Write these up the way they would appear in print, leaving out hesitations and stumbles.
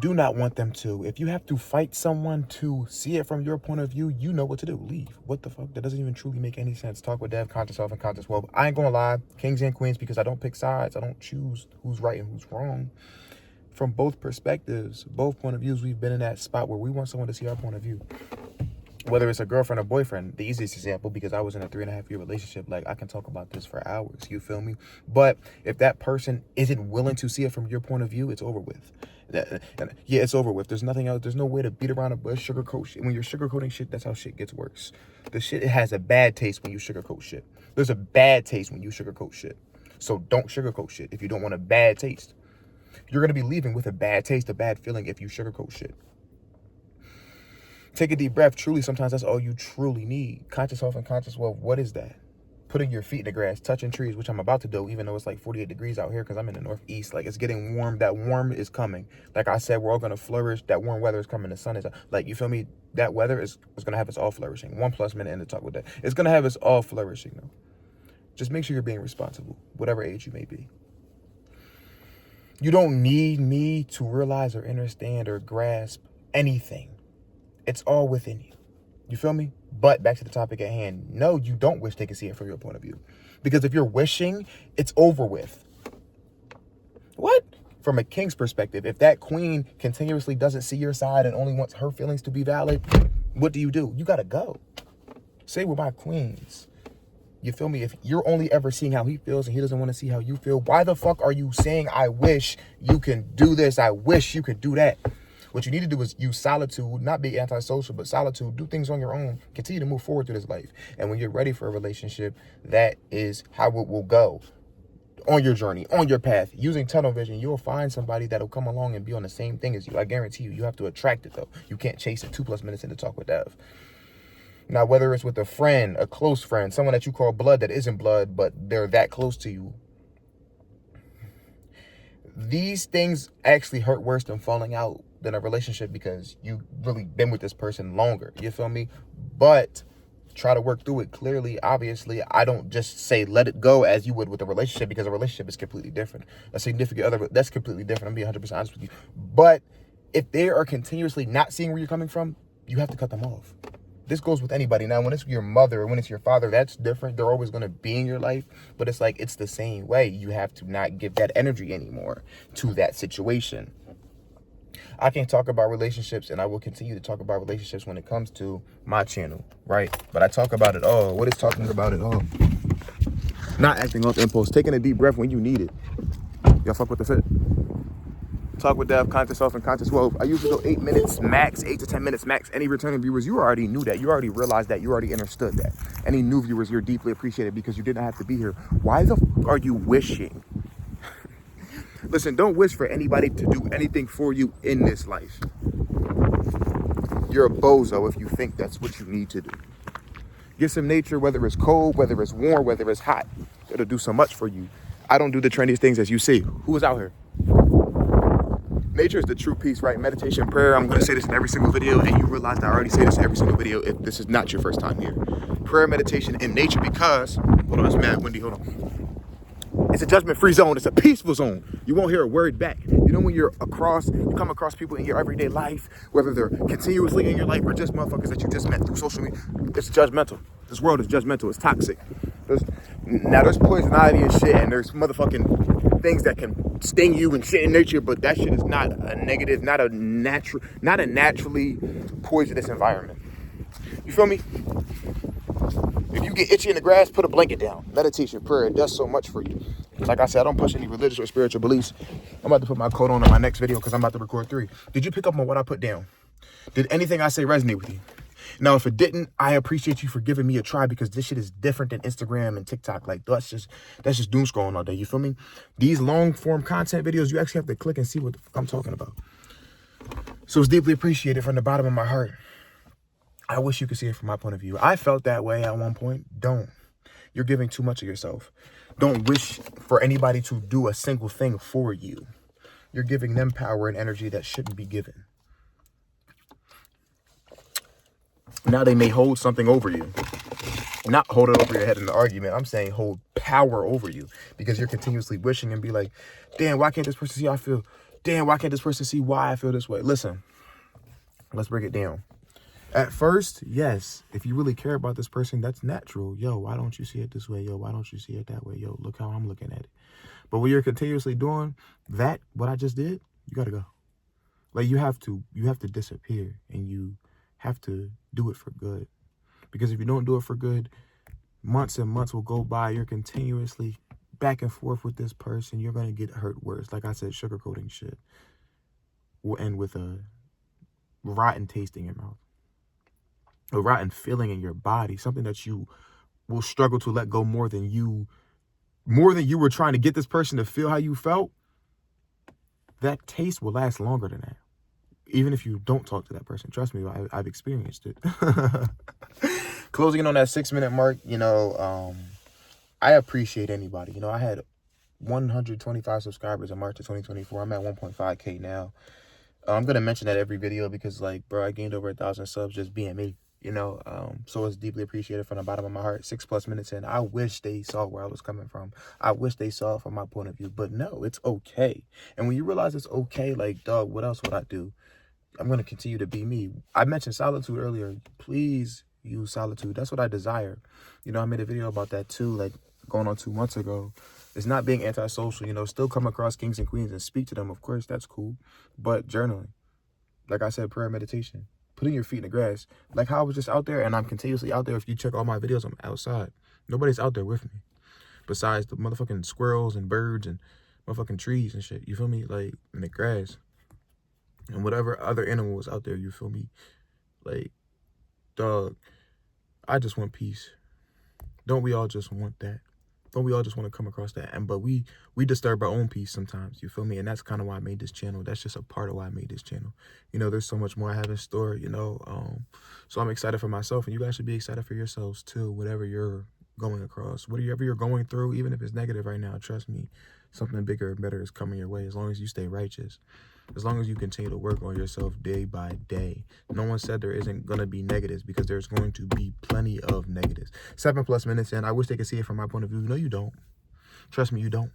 do not want them to. If you have to fight someone to see it from your point of view, you know what to do. Leave. What the fuck? That doesn't even truly make any sense. Talk with Dev, conscious self, and conscious wealth. I ain't gonna lie, kings and queens, because I don't pick sides. I don't choose who's right and who's wrong. From both perspectives, both point of views, we've been in that spot where we want someone to see our point of view. Whether it's a girlfriend or boyfriend, the easiest example, because I was in a 3.5-year relationship, like I can talk about this for hours, you feel me? But if that person isn't willing to see it from your point of view, it's over with. Yeah, it's over with. There's nothing else. There's no way to beat around a bush, sugarcoat shit. When you're sugarcoating shit, that's how shit gets worse. The shit, it has a bad taste when you sugarcoat shit. There's a bad taste when you sugarcoat shit. So don't sugarcoat shit if you don't want a bad taste. You're going to be leaving with a bad taste, a bad feeling if you sugarcoat shit. Take a deep breath. Truly, sometimes that's all you truly need. Conscious self and conscious wealth. What is that? Putting your feet in the grass, touching trees, which I'm about to do, even though it's like 48 degrees out here because I'm in the Northeast. Like, it's getting warm. That warm is coming. Like I said, we're all going to flourish. That warm weather is coming. The sun is out. Like, you feel me? That weather is going to have us all flourishing. 1+ minute in the talk with that. It's going to have us all flourishing, though. Just make sure you're being responsible, whatever age you may be. You don't need me to realize or understand or grasp anything. It's all within you. You feel me? But back to the topic at hand. No, you don't wish they can see it from your point of view. Because if you're wishing, it's over with. What? From a king's perspective, if that queen continuously doesn't see your side and only wants her feelings to be valid, what do? You got to go. Say with my queens. You feel me? If you're only ever seeing how he feels and he doesn't want to see how you feel, why the fuck are you saying, I wish you can do this, I wish you could do that? What you need to do is use solitude, not be antisocial, but solitude. Do things on your own. Continue to move forward through this life. And when you're ready for a relationship, that is how it will go. On your journey, on your path, using tunnel vision, you'll find somebody that'll come along and be on the same thing as you. I guarantee you. You have to attract it, though. You can't chase it. 2+ minutes into talk with Dev. Now, whether it's with a friend, a close friend, someone that you call blood that isn't blood, but they're that close to you, these things actually hurt worse than falling out than a relationship because you've really been with this person longer. You feel me? But try to work through it clearly. Obviously, I don't just say let it go as you would with a relationship, because a relationship is completely different. A significant other, that's completely different. I'm being 100% honest with you. But if they are continuously not seeing where you're coming from, you have to cut them off. This goes with anybody. Now, when it's your mother or when it's your father, that's different. They're always going to be in your life. But it's like, it's the same way. You have to not give that energy anymore to that situation. I can talk about relationships, and I will continue to talk about relationships when it comes to my channel, right? But I talk about it all. What is talking about it all? Not acting off impulse. Taking a deep breath when you need it. Y'all fuck with the fit? Talk with Dev, conscious self, and conscious wealth. I usually go 8 minutes max, 8 to 10 minutes max. Any returning viewers, you already knew that. You already realized that. You already understood that. Any new viewers, you're deeply appreciated because you didn't have to be here. Why the fuck are you wishing? Listen, don't wish for anybody to do anything for you in this life. You're a bozo if you think that's what you need to do. Get some nature, whether it's cold, whether it's warm, whether it's hot. It'll do so much for you. I don't do the trendiest things as you see. Who is out here? Nature is the true peace, right? Meditation, prayer. I'm going to say this in every single video, and you realize that I already say this in every single video if this is not your first time here. Prayer, meditation, and nature, because, hold on, it's mad windy, hold on. It's a judgment-free zone. It's a peaceful zone. You won't hear a word back. You know, when you come across people in your everyday life, whether they're continuously in your life or just motherfuckers that you just met through social media, it's judgmental. This world is judgmental. It's toxic. There's poison ivy and shit, and there's motherfucking things that can sting you and shit in nature, but that shit is not a negative, not a naturally poisonous environment. You feel me? If you get itchy in the grass, put a blanket down. Meditation, prayer, it does so much for you. Like I said, I don't push any religious or spiritual beliefs. I'm about to put my coat on my next video because I'm about to record 3. Did you pick up on what I put down? Did anything I say resonate with you? Now, if it didn't, I appreciate you for giving me a try, because this shit is different than Instagram and TikTok. Like, that's just doom scrolling all day. You feel me? These long form content videos, you actually have to click and see what the fuck I'm talking about. So it's deeply appreciated from the bottom of my heart. I wish you could see it from my point of view. I felt that way at one point. Don't. You're giving too much of yourself. Don't wish for anybody to do a single thing for you. You're giving them power and energy that shouldn't be given. Now they may hold something over you. Not hold it over your head in the argument. I'm saying hold power over you, because you're continuously wishing and be like, damn, why can't this person see how I feel? damn, why can't this person see why I feel this way? Listen, let's break it down. At first, yes, if you really care about this person, that's natural. Yo, why don't you see it this way? Yo, why don't you see it that way? Yo, look how I'm looking at it. But when you're continuously doing that, what I just did, you gotta go. Like you have to disappear, and you have to do it for good. Because if you don't do it for good, months and months will go by. You're continuously back and forth with this person. You're gonna get hurt worse. Like I said, sugarcoating shit will end with a rotten taste in your mouth, a rotten feeling in your body, something that you will struggle to let go more than you were trying to get this person to feel how you felt. That taste will last longer than that. Even if you don't talk to that person. Trust me, I've experienced it. Closing in on that 6-minute mark, I appreciate anybody. I had 125 subscribers in March of 2024. I'm at 1.5K now. I'm going to mention that every video because, I gained over 1,000 subs just being me, so it's deeply appreciated from the bottom of my heart. 6+ minutes in, I wish they saw where I was coming from. I wish they saw from my point of view, but no, it's okay. And when you realize it's okay, dog, what else would I do? I'm going to continue to be me. I mentioned solitude earlier. Please use solitude. That's what I desire. I made a video about that too, going on 2 months ago. It's not being antisocial, still come across kings and queens and speak to them. Of course, that's cool. But journaling, like I said, prayer, meditation, putting your feet in the grass. Like how I was just out there, and I'm continuously out there. If you check all my videos, I'm outside. Nobody's out there with me besides the motherfucking squirrels and birds and motherfucking trees and shit. You feel me? In the grass. And whatever other animals out there, you feel me? Dog, I just want peace. Don't we all just want that? Don't we all just want to come across that? But we disturb our own peace sometimes, you feel me? And that's kind of why I made this channel. That's just a part of why I made this channel. There's so much more I have in store, so I'm excited for myself, and you guys should be excited for yourselves too, whatever you're going across, whatever you're going through, even if it's negative right now. Trust me, something bigger and better is coming your way as long as you stay righteous. As long as you continue to work on yourself day by day. No one said there isn't going to be negatives, because there's going to be plenty of negatives. 7+ minutes in, I wish they could see it from my point of view. No, you don't. Trust me, you don't.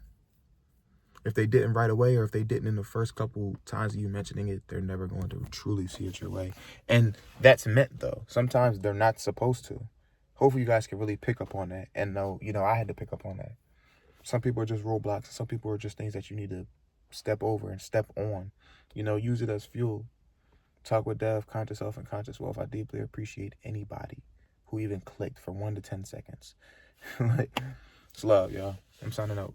If they didn't right away, or if they didn't in the first couple times of you mentioning it, they're never going to truly see it your way. And that's meant, though. Sometimes they're not supposed to. Hopefully you guys can really pick up on that. And know, I had to pick up on that. Some people are just roadblocks. Some people are just things that you need to step over and step on. Use it as fuel. Talk with Dev, Conscious Health, and Conscious Wealth. I deeply appreciate anybody who even clicked for 1 to 10 seconds. It's love, y'all. I'm signing out.